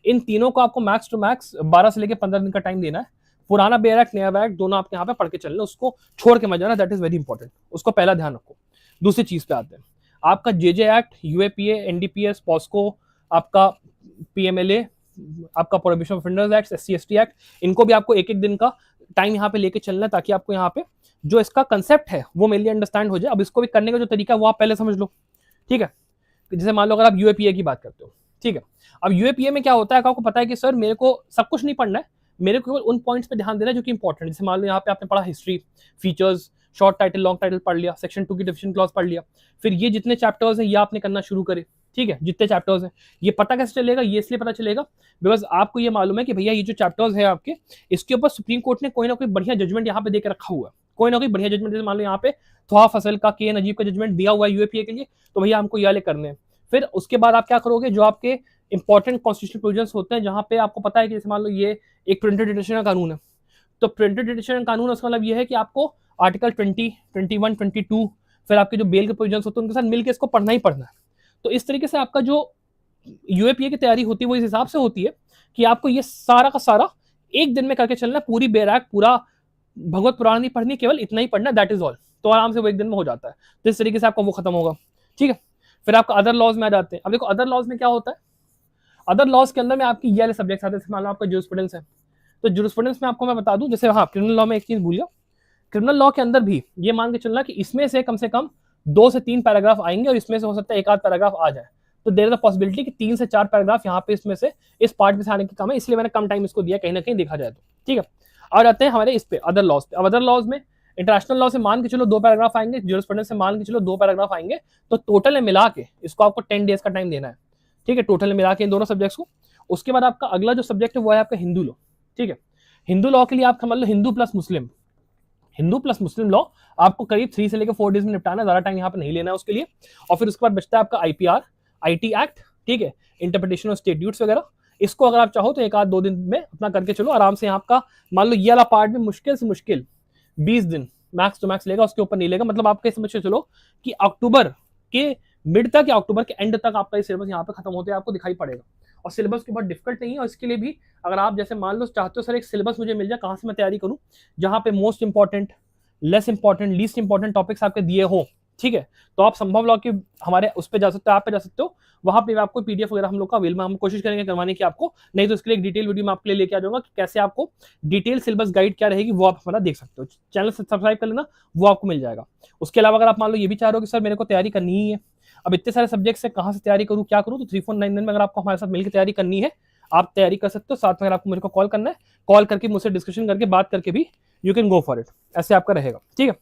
इन तीनों को आपको मैक्स टू मैक्स 12 से लेकर 15 दिन का टाइम देना है। पुराना बेयर एक्ट, नया बेयर एक्ट, दोनों आपके यहाँ पे पढ़ के चलना, उसको छोड़ के मत जाना, दैट इज वेरी इंपॉर्टेंट, उसको पहला ध्यान रखो। दूसरी चीज पे आते हैं, आपका JJ act, UAPA, NDPS, POCSO, आपका पीएमएलए, आपका prohibition of offenders act, SC ST act, इनको भी आपको एक एक दिन का टाइम यहाँ पे लेके चलना है, ताकि आपको यहाँ पे जो इसका कंसेप्ट है वो मेनली अंडरस्टैंड हो जाए। अब इसको भी करने का जो तरीका है वो आप पहले समझ लो, ठीक है। जैसे मान लो अगर आप यूएपीए की बात करते हो, ठीक है, अब यूएपीए में क्या होता है, आपको पता है कि सर मेरे को सब कुछ नहीं पढ़ना है, मेरे को केवल उन पॉइंट्स पे ध्यान देना है जो कि इंपॉर्टेंट है। जैसे मान लो यहाँ पे आपने पढ़ा history, features, short title, long title पढ़ लिया, सेक्शन 2 की डिफिनेशन क्लॉज पढ़ लिया, फिर ये जितने चैप्टर्स हैं ये आपने करना शुरू करे, ठीक है, जितने चैप्टर्स हैं। ये पता कैसे चलेगा, ये इसलिए पता चलेगा बिकॉज आपको ये मालूम है कि भैया ये जो चैप्टर्स है आपके, इसके ऊपर सुप्रीम कोर्ट ने कोई ना कोई बढ़िया जजमेंट यहाँ पे देकर रखा हुआ है, कोई ना कोई बढ़िया जजमेंट। जैसे मान लो यहाँ पे थोड़ा फसल का के नजीब का जजमेंट दिया हुआ है यूएपीए के लिए, तो भैया हमको ये वाले करने हैं। फिर उसके बाद आप क्या करोगे, जो आपके इंपॉर्टेंट कॉन्स्टिट्यूशनल प्रोविजंस होते हैं जहाँ पे आपको पता है कि जैसे मान लो ये एक प्रिंटेड एडिशन का कानून है, तो प्रिंटेड एडिशन का कानून, उसका मतलब ये है कि आपको आर्टिकल 20, 21, 22, फिर आपके जो बेल के प्रोविजंस होते हैं उनके साथ मिलकर इसको पढ़ना ही पढ़ना है। तो इस तरीके से आपका जो यूएपीए की तैयारी होती है वो इस हिसाब से होती है कि आपको ये सारा का सारा एक दिन में करके चलना है, पूरी बैराक, पूरा भगवत पुराण नहीं पढ़नी, केवल इतना ही पढ़ना, दैट इज ऑल। तो आराम से वो एक दिन में हो जाता है। तो इस तरीके से आपका वो खत्म होगा, ठीक है। फिर आपका अदर लॉज में आ जाते हैं। अब देखो अदर लॉज में क्या होता है, अदर लॉज के अंदर में आपकी ये वाले सब्जेक्ट्स आते हैं। मान लो आपका ज्यूरिस्प्रूडेंस है, तो ज्यूरिस्प्रूडेंस में आपको मैं बता दूं, जैसे हाँ क्रिमिनल लॉ में एक चीज भूल गया, क्रिमिनल लॉ के अंदर भी ये मान के चलना कि इसमें से कम 2 से 3 पैराग्राफ आएंगे और इसमें से हो सकता है एक आध पैराग्राफ आ जाए। तो देयर इज अ पॉसिबिलिटी कि 3 से 4 पैराग्राफ यहाँ पे इसमें से इस पार्ट में से आने की कम है, इसलिए मैंने कम टाइम इसको दिया कहीं ना कहीं देखा जाए तो, ठीक है। और आते हैं हमारे इस पे अदर लॉज पे। अब अदर लॉज में इंटरनेशनल लॉ से मान के चलो 2 पैराग्राफ आएंगे, ज्यूरिस्प्रूडेंस से मान के चलो 2 पैराग्राफ आएंगे, तो टोटल में मिला के इसको आपको 10 डेज का टाइम देना है, ठीक है, टोटल में मिला के इन दोनों सब्जेक्ट्स को। उसके बाद आपका अगला जो सब्जेक्ट है वो है आपका हिंदू लॉ, ठीक है। हिंदू लॉ के लिए आपका मतलब हिंदू प्लस मुस्लिम लॉ आपको करीब 3 से लेकर 4 डेज में निपटाना है, ज्यादा टाइम यहाँ पे नहीं लेना है उसके लिए। और फिर उसके बाद बचता है आपका आईपीआर, आईटी एक्ट, ठीक है, इंटरप्रिटेशन ऑफ स्टैट्यूट्स वगैरह। इसको अगर आप चाहो तो 1-2 दिन में अपना करके चलो आराम से। यहाँ का मान लो ये वाला पार्ट में मुश्किल से मुश्किल 20 दिन मैक्स टू मैक्स लेगा, उसके ऊपर नहीं लेगा। मतलब आप कैसे समझ के चलो कि अक्टूबर के मिड तक या अक्टूबर के एंड तक आपका सिलेबस यहाँ पे खत्म होते हैं, आपको दिखाई पड़ेगा। और सिलेबस के बहुत डिफिकल्ट नहीं है, और इसके लिए भी अगर आप जैसे मान लो चाहते हो सर एक सिलेबस मुझे मिल जाए, कहाँ से मैं तैयारी करूँ, जहाँ पे most important, less important, least important topics आपके दिए हो, ठीक है, तो आप संभव लॉ के हमारे उस पर जा सकते हो, आप पे जा सकते हो। वहां पे आपको पीडीएफ वगैरह हम लोग का अवेलेबल, हम कोशिश करेंगे करवाने की आपको, नहीं तो इसके लिए एक डिटेल वीडियो मैं आपके लिए लेके आ जाऊंगा कि कैसे आपको डिटेल सिलेबस गाइड क्या रहेगी वो आप हमारा देख सकते हो। चैनल से सब्सक्राइब कर लेना, वो आपको मिल जाएगा। उसके अलावा अगर आप मान लो ये भी चाह रहे हो कि सर मेरे को तैयारी करनी ही है, अब इतने सारे सब्जेक्ट से कहाँ से तैयारी करूँ, क्या करूँ, तो 3499 में अगर आपको हमारे साथ मिलकर तैयारी करनी है आप तैयारी कर सकते हो। साथ में अगर आपको मेरे को कॉल करना है, कॉल करके मुझसे डिस्कशन करके बात करके भी you can go for it, ऐसे आपका रहेगा, ठीक है।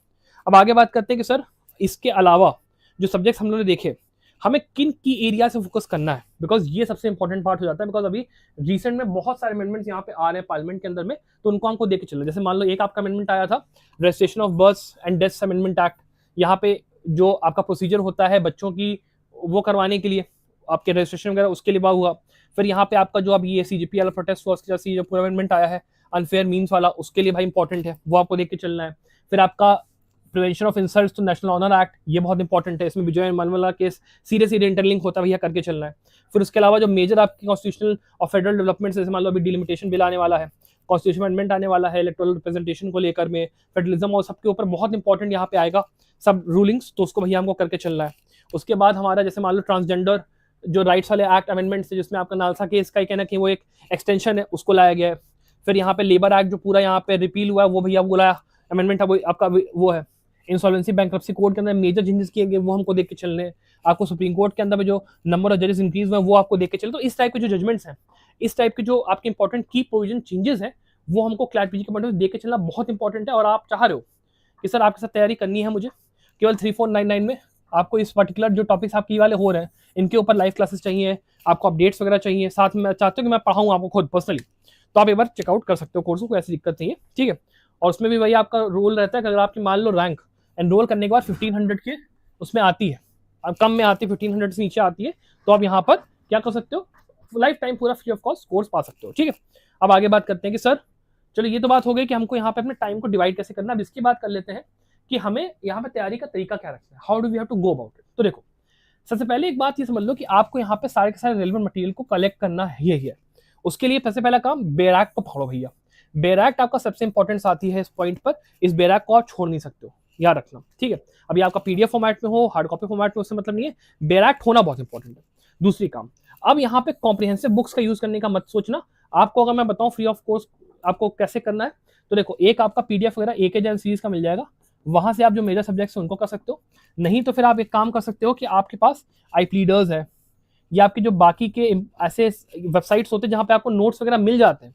अब आगे बात करते हैं कि सर इसके अलावा जो सब्जेक्ट्स हम लोगों ने देखे, हमें किन की एरिया से फोकस करना है, बिकॉज ये सबसे इंपॉर्टेंट पार्ट हो जाता है। बिकॉज अभी रिसेंट में बहुत सारे अमेंडमेंट्स यहाँ पे आ रहे हैं पार्लियामेंट के अंदर में, तो उनको हमको देख के चलो। जैसे मान लो एक आपका अमेंडमेंट आया था registration of birth and death amendment act, यहाँ पे जो आपका प्रोसीजर होता है बच्चों की वो करवाने के लिए, आपके रजिस्ट्रेशन वगैरह उसके लिए हुआ। फिर यहाँ पे आपका जो अभी ये सीजीपी वाला प्रोटेस्ट हुआ, उसके जैसे जो पूरा अमेंडमेंट आया है अनफेयर मीन्स वाला, उसके लिए भाई इंपॉर्टेंट है, वो आपको देख के चलना है। फिर आपका prevention of insults to national honour act, ये बहुत इंपॉर्टेंट है, इसमें विजय मलमला केस सीधे इंटरलिंक होता है, भैया करके चलना है। फिर उसके अलावा जो मेजर आपकी कॉन्स्टिट्यूशनल और फेडरल डेवलपमेंट, जैसे मान लो अभी डिलिमिटेशन बिल आने वाला है, कॉन्स्टिट्यूशन अमेंडमेंट आने वाला है, इलेक्टोरल रिप्रेजेंटेशन को लेकर में, फेडरलिज्म और सबके ऊपर बहुत इंपॉर्टेंट यहाँ पे आएगा सब रूलिंग्स, तो उसको भैया हमको करके चलना है। उसके बाद हमारा जैसे मान लो ट्रांसजेंडर जो राइट्स वाले एक्ट अमेंडमेंट्स, जिसमें आपका नालसा केस का कहना कि वो एक एक्सटेंशन है, उसको लाया गया है। फिर यहाँ पे लेबर एक्ट जो पूरा यहाँ पे रिपील हुआ है वो भैया बोला अमेंडमेंट है, वो आपका वो है। इंसॉल्वेंसी बैंक्रप्सी कोड के अंदर मेजर चेंजेस किए गए, वो हमको देख के चलने हैं। आपको सुप्रीम कोर्ट के अंदर में जो नंबर ऑफ जजेस इंक्रीज हुए वो आपको देख के चले। तो इस टाइप के जो जजमेंट्स हैं, इस टाइप के जो आपके इंपॉर्टेंट की प्रोविजन चेंजेस हैं, वो हमको क्लैट पीजी के पॉइंट देख के चलना बहुत इंपॉर्टेंट है। और आप चाह रहे हो कि सर आपके साथ तैयारी करनी है मुझे, केवल 3499 में आपको इस पर्टिकुलर जो टॉपिक्स आपके वाले हो रहे हैं इनके ऊपर लाइव क्लासेस चाहिए, आपको अपडेट्स वगैरह चाहिए, साथ में चाहते हो कि मैं पढ़ाऊँ आपको खुद पर्सनली, तो आप एक बार चेकआउट कर सकते हो कोर्स को, कोई ऐसी दिक्कत नहीं है, ठीक है। और उसमें भी वही आपका रोल रहता है कि अगर आपकी मान लो रैंक एनरोल करने के बाद 1500 के उसमें आती है, अब कम में आती है, 1500 से नीचे आती है, तो आप यहाँ पर क्या कर सकते हो, लाइफ टाइम पूरा फ्री ऑफ कॉस्ट कोर्स पा सकते हो, ठीक है। अब आगे बात करते हैं कि सर चलो ये तो बात हो गई कि हमको यहाँ पे अपने टाइम को डिवाइड कैसे करना है। अब इसकी बात कर लेते हैं कि हमें यहाँ पे तैयारी का तरीका क्या रखना है, how do we have to go about it. तो देखो सबसे पहले एक बात ये समझ लो कि आपको यहाँ पे सारे के सारे रेलेवेंट मटेरियल को कलेक्ट करना ही है। उसके लिए सबसे पहला काम बेरैक को पकड़ो भैया। बेरैक आपका सबसे इंपॉर्टेंट साथी है इस पॉइंट पर, इस बेरैक को आप छोड़ नहीं सकते हो, याद रखना, ठीक है। अभी आपका पीडीएफ फॉर्मेट में हो, हार्ड कॉपी फॉर्मेट में, उससे मतलब नहीं है, बेरैक होना बहुत इंपॉर्टेंट है। दूसरी काम, अब यहाँ पे कॉम्प्रिहेंसिव बुक्स का यूज करने का मत सोचना। आपको अगर मैं बताऊं फ्री ऑफ कोर्स आपको कैसे करना है, तो देखो एक आपका पीडीएफ वगैरह एक जैन सीरीज का मिल जाएगा, वहां से आप जो मेजर सब्जेक्ट्स हैं उनको कर सकते हो। नहीं तो फिर आप एक काम कर सकते हो कि आपके पास आई प्लीडर्स है या आपके जो बाकी के ऐसे वेबसाइट्स होते हैं जहाँ पे आपको नोट्स वगैरह मिल जाते हैं,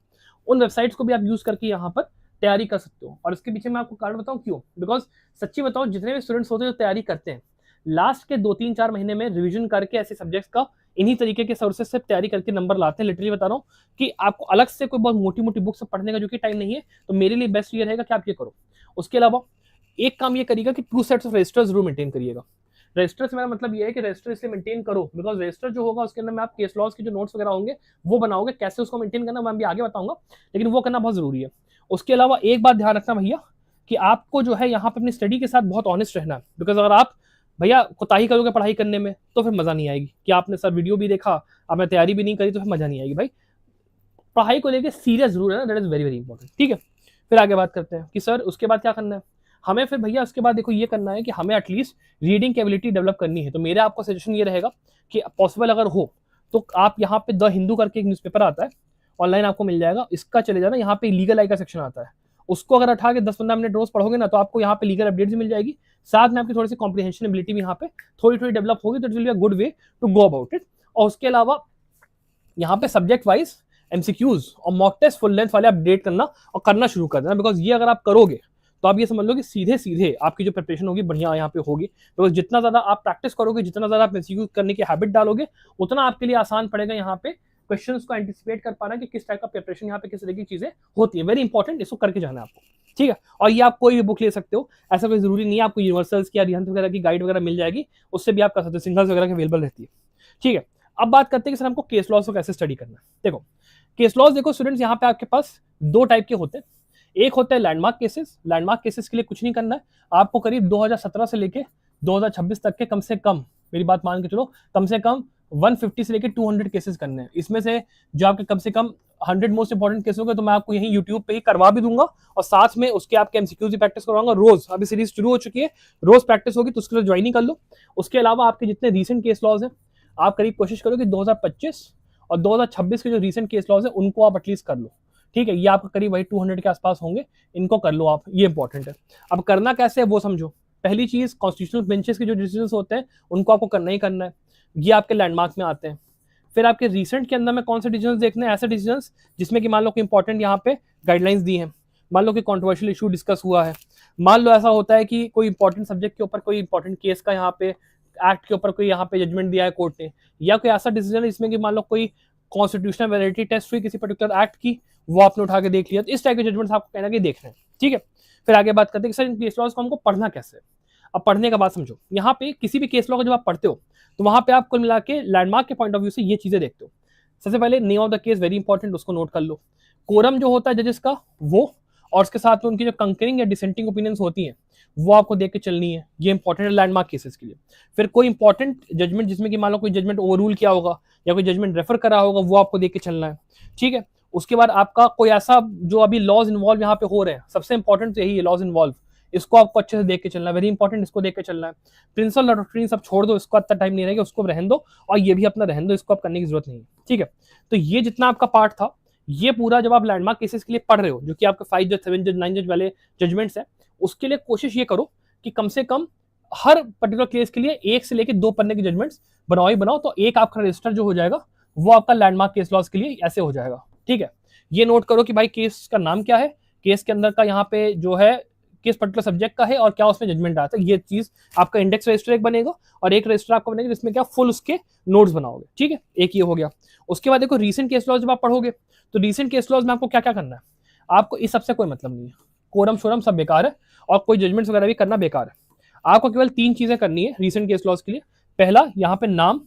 उन वेबसाइट्स को भी आप यूज करके यहाँ पर तैयारी कर सकते हो। और इसके पीछे मैं आपको कारण बताऊँ क्यों, बिकॉज सच्ची बताऊँ जितने भी स्टूडेंट्स होते हैं जो तैयारी करते हैं, लास्ट के 2-3-4 महीने में रिवीजन करके ऐसे सब्जेक्ट्स का इन्हीं तरीके के सोर्सेज से तैयारी करके नंबर लाते हैं। लिटरली बता रहा हूँ कि आपको अलग से कोई बहुत मोटी मोटी बुक्स पढ़ने का जो कि टाइम नहीं है, तो मेरे लिए बेस्ट ये रहेगा कि आप ये करो। उसके अलावा एक काम ये करिएगा कि 2 सेट्स ऑफ रजिस्टर जरूर मेंटेन करिएगा। रजिस्टर से मेरा मतलब ये है कि रजिस्टर इसलिए मेंटेन करो बिकॉज रजिस्टर जो होगा उसके अंदर में आप केस लॉज के जो नोट्स वगैरह होंगे वो बनाओगे। कैसे उसको मेंटेन करना मैं भी आगे बताऊंगा, लेकिन वो करना बहुत जरूरी है। उसके अलावा एक बात ध्यान रखना भैया कि आपको जो है यहाँ पे अपनी स्टडी के साथ बहुत ऑनेस्ट रहना है। बिकॉज अगर आप भैया कोताही करोगे पढ़ाई करने में तो फिर मजा नहीं आएगी कि आपने सर वीडियो भी देखा, आपने तैयारी भी नहीं करी, तो फिर मजा नहीं आएगी। भाई पढ़ाई को लेकर सीरियस जरूर है ना, that is very very important. ठीक है, फिर आगे बात करते हैं कि सर उसके बाद क्या करना है हमें। फिर भैया उसके बाद देखो ये करना है कि हमें एटलीस्ट रीडिंग कैपेबिलिटी डेवलप करनी है। तो मेरा आपको सजेशन ये रहेगा कि पॉसिबल अगर हो तो आप यहाँ पे द हिंदू करके एक न्यूज़पेपर आता है, ऑनलाइन आपको मिल जाएगा, इसका चले जाना। यहाँ पे लीगल आई का सेक्शन आता है, उसको अगर उठा के 10-15 मिनट रोज पढ़ोगे ना तो आपको यहाँ पे लीगल अपडेट्स भी मिल जाएगी, साथ में आपकी थोड़ी सी कॉम्प्रिहेंशन एबिलिटी भी यहाँ पे थोड़ी थोड़ी डेवलप होगी। तो it will be a good way to go about it. और उसके अलावा यहाँ पे सब्जेक्ट वाइज एमसीक्यूज और मॉक टेस्ट फुल लेंथ वाले अपडेट करना और करना शुरू कर देना। बिकॉज ये अगर आप करोगे तो आप ये समझ लो कि सीधे सीधे आपकी जो प्रिपरेशन होगी बढ़िया यहाँ पे होगी। बिकॉज जितना ज्यादा आप प्रैक्टिस करोगे, जितना ज्यादा आप एमसीक्यू करने की हैबिट डालोगे, उतना आपके लिए आसान पड़ेगा यहाँ पे क्वेश्चंस को एंटिसिपेट कर पाना कि किस टाइप का प्रिपरेशन यहाँ पे किस तरह की चीजें होती है। वेरी इंपॉर्टेंट, इसको करके जाना है आपको। ठीक है, और ये आप कोई भी बुक ले सकते हो, ऐसा कोई जरूरी नहीं है। आपको यूनिवर्सल्स की या रिहंत वगैरह की गाइड वगैरह मिल जाएगी, उससे भी आप कर सकते हो, सिंगल्स वगैरह की अवेलेबल रहती है। ठीक है, अब बात करते हैं कि सर हमको केस लॉज को कैसे स्टडी करना है। देखो केस लॉज, देखो स्टूडेंट्स यहाँ पे आपके पास 2 टाइप के होते हैं। एक होता है लैंडमार्क केसेस। लैंडमार्क केसेस के लिए कुछ नहीं करना है, आपको करीब 2017 से लेके 2026 तक के कम से कम, मेरी बात मान के चलो, कम से कम 150 से लेके 200 केसेस करने हैं। इसमें से जो आपके कम से कम 100 मोस्ट इंपॉर्टेंट केस होंगे तो मैं आपको यहीं यूट्यूब पे ही करवा भी दूंगा, और साथ में उसके आपके एमसीक्यूज भी प्रैक्टिस करवाऊंगा रोज। अभी सीरीज शुरू हो चुकी है, रोज प्रैक्टिस होगी, तो उसके लिए ज्वाइन ही कर लो। उसके अलावा आपके जितने रीसेंट केस लॉज हैं, आप करीब कोशिश करो कि 2025 और 2026 के जो रीसेंट केस लॉज है उनको आप एटलीस्ट कर लो। ठीक है, ये आपका करीब वही 200 के आसपास होंगे, इनको कर लो आप, ये इंपॉर्टेंट है। अब करना कैसे है वो समझो। पहली चीज, कॉन्स्टिट्यूशनल बेंचेस के जो डिसीजंस होते हैं उनको आपको करना ही करना है, ये आपके लैंडमार्क में आते हैं। फिर आपके रिसेंट के अंदर में कौन से डिसीजंस देखने हैं, ऐसे डिसीजंस जिसमें कि मान लो कि इंपॉर्टेंट यहाँ पे गाइडलाइंस दी हैं, मान लो कि कंट्रोवर्शियल इशू डिस्कस हुआ है, मान लो ऐसा होता है कि कोई इंपॉर्टेंट सब्जेक्ट के ऊपर कोई इंपॉर्टेंट केस का यहाँ पे एक्ट के ऊपर कोई यहाँ पे जजमेंट दिया है कोर्ट ने, या कोई ऐसा डिसीजन है जिसमें कि मान लो कोई कॉन्स्टिट्यूशनल वैलिडिटी टेस्ट हुई किसी पर्टिकुलर एक्ट की, वो आपने उठा के देख लिया। तो इस टाइप के जजमेंट्स आपको कहना कि देखना है। ठीक है, फिर आगे बात करते हैं कि सर इन केस लॉज को हमको पढ़ना कैसे है। अब पढ़ने का बात समझो, यहाँ पे किसी भी केस लॉ को जब आप पढ़ते हो तो वहां पे आप कुल मिला के लैंडमार्क के पॉइंट ऑफ व्यू से ये चीजें देखते हो। सबसे पहले name of the case, very important, उसको नोट कर लो। कोरम जो होता है जजेस का वो, और उसके साथ में उनकी जो कंकरिंग या डिसेंटिंग ओपिनियंस होती हैं वो आपको देख के चलनी है, ये इंपॉर्टेंट है लैंडमार्क केसेस के लिए। फिर कोई इंपॉर्टेंट जजमेंट जिसमें कि मान लो कोई जजमेंट ओवररूल किया होगा या कोई जजमेंट रेफर करा होगा, वो आपको देख के चलना है। ठीक है, उसके बाद आपका कोई ऐसा जो अभी लॉज इन्वॉल्व यहाँ पे हो रहे हैं, सबसे इंपॉर्टेंट तो यही है लॉज इन्वॉल्व, इसको आपको अच्छे से देख के चलना है, वेरी इंपॉर्टेंट, इसको देख के चलना है। प्रिंसिपल डॉक्ट्रिन सब छोड़ दो, इसको इतना टाइम नहीं रहेगा, उसको रहन दो, और ये भी अपना रहन दो, इसको आप करने की जरूरत नहीं है। ठीक है, तो ये जितना आपका पार्ट था, ये पूरा जब आप लैंडमार्क केसेस के लिए पढ़ रहे हो, जो कि आपके 5 जज 7 जज 9 जज वाले जजमेंट्स है, उसके लिए कोशिश ये करो कि कम से कम हर पर्टिकुलर केस के लिए 1 से लेकर 2 पन्ने के जजमेंट्स बनाओ ही बनाओ। तो एक आपका रजिस्टर जो हो जाएगा वो आपका लैंडमार्क केस लॉज के लिए ऐसे हो जाएगा। ठीक है, ये नोट करो कि भाई केस का नाम क्या है, केस के अंदर का यहाँ पे जो है किस पर्टिकुलर सब्जेक्ट का है और क्या उसमें जजमेंट आता है। ये चीज आपका इंडेक्स रजिस्टर एक बनेगा और एक रजिस्टर आपका बनेगा जिसमें क्या फुल उसके नोट्स बनाओगे। ठीक है, एक ये हो गया। उसके बाद देखो रिसेंट केस लॉज जब आप पढ़ोगे तो रिसेंट केस लॉज में आपको क्या क्या करना है, आपको इस सबसे कोई मतलब नहीं है, कोरम शोरम सब बेकार है और कोई जजमेंट्स वगैरह भी करना बेकार है। आपको केवल 3 चीजें करनी है रिसेंट केस लॉज के लिए। पहला यहाँ पे नाम,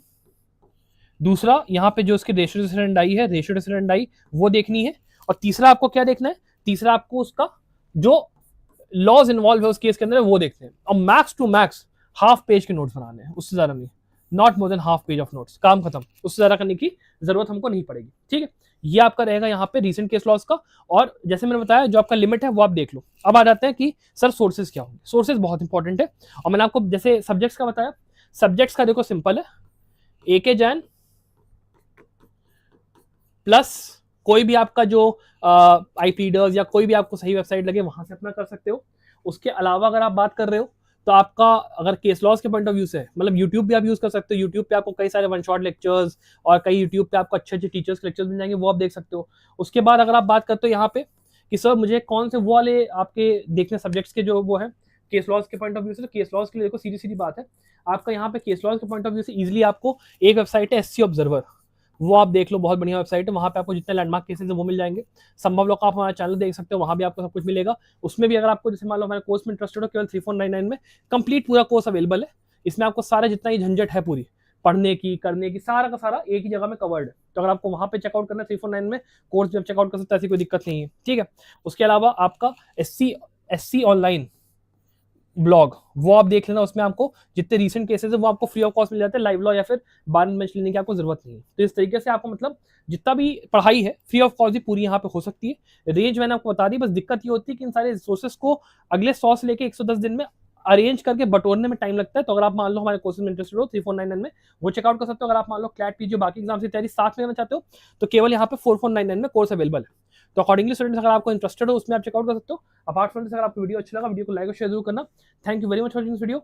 दूसरा यहाँ पे जो उसकी रेशियो डिसरेंडाई है, रेशियो डिसरेंडाई वो देखनी है, और तीसरा आपको क्या देखना है, तीसरा आपको उसका जो लॉज इन्वॉल्व है उस केस के अंदर वो देखते हैं। और max to max half page के नोट्स बनाने हैं, उससे ज्यादा नहीं, not more than half page of notes, काम खत्म, उससे ज्यादा करने की जरूरत हमको नहीं पड़ेगी। ठीक है, ये आपका रहेगा यहाँ पे रिसेंट केस लॉज का। और जैसे मैंने बताया जो आपका लिमिट है वो आप देख लो। अब आ जाते हैं कि सर सोर्सेज क्या होंगे। सोर्सेज बहुत इंपॉर्टेंट है, और मैंने आपको जैसे सब्जेक्ट्स का बताया, सब्जेक्ट्स का देखो सिंपल है, AK जैन प्लस कोई भी आपका जो IP रीडर्स या कोई भी आपको सही वेबसाइट लगे वहां से अपना कर सकते हो। उसके अलावा अगर आप बात कर रहे हो तो आपका अगर केस लॉज के पॉइंट ऑफ व्यू से, मतलब यूट्यूब भी आप यूज कर सकते हो। यूट्यूब पे आपको कई सारे वन शॉट लेक्चर्स और कई यूट्यूब पे आपको अच्छे अच्छे टीचर्स के लेक्चर्स मिल जाएंगे, वो आप देख सकते हो। उसके बाद अगर आप बात करते हो यहाँ पे कि सर मुझे कौन से वो वाले आपके देखने सब्जेक्ट्स के जो वो है केस लॉज के पॉइंट ऑफ व्यू से, तो केस लॉज के लिए देखो सीधी सीधी बात है, आपका यहाँ पे केस लॉज के पॉइंट ऑफ व्यू से इजिली आपको एक वेबसाइट है SC ऑब्जर्वर, वो आप देख लो, बहुत बढ़िया वेबसाइट है, वहाँ पे आपको जितने लैंडमार्क केसेस है वो मिल जाएंगे। संभव लोग आप हमारा चैनल देख सकते हो, वहाँ भी आपको सब कुछ मिलेगा। उसमें भी अगर आपको जैसे मान लो हमारे कोर्स में इंटरेस्टेड हो, केवल 3499 में कंप्लीट पूरा कोर्स अवेलेबल है। इसमें आपको सारा जितना ही झंझट है पूरी पढ़ने की करने की, सारा का सारा एक ही जगह में कवर्ड है। तो अगर आपको वहाँ पे चेकआउट करना है 3499 में, कोर्स जब चेकआउट कर सकते हैं, ऐसी कोई दिक्कत नहीं है, ठीक है। उसके अलावा आपका SC ऑनलाइन ब्लॉग, वो आप देख लेना, उसमें आपको जितने रीसेंट केसेस है वो आपको फ्री ऑफ कॉस्ट मिल जाते हैं, लाइव लॉ या फिर बार बेंच लेने की आपको जरूरत नहीं है। तो इस तरीके से आपको मतलब जितना भी पढ़ाई है फ्री ऑफ कॉस्ट ही पूरी यहाँ पे हो सकती है। रेंज मैंने आपको बता दी, बस दिक्कत ये होती है कि इन सारे रिसोर्सेस को अगले 100 से लेकर 110 दिन में अरेंज करके बटोरने में टाइम लगता है। तो अगर आप मान लो हमारे कोर्सेज में इंटरेस्टेड हो 3499 में, वो चेकआउट कर सकते हो। अगर आप मान लो क्लैट पीजी बाकी एग्जाम की तैयारी साथ में करना चाहते हो, तो केवल यहाँ पे 4499 में कोर्स अवेलेबल है। तो अकॉर्डिंगली स्टूडेंट्स, अगर आपको इंटरेस्टेड हो उसमें आप चेकआउट कर सकते हो। अपार्ट फ्रॉम दिस, अगर आपको वीडियो अच्छा लगा, वीडियो को लाइक और शेयर जरूर करना। Thank you very much for this video.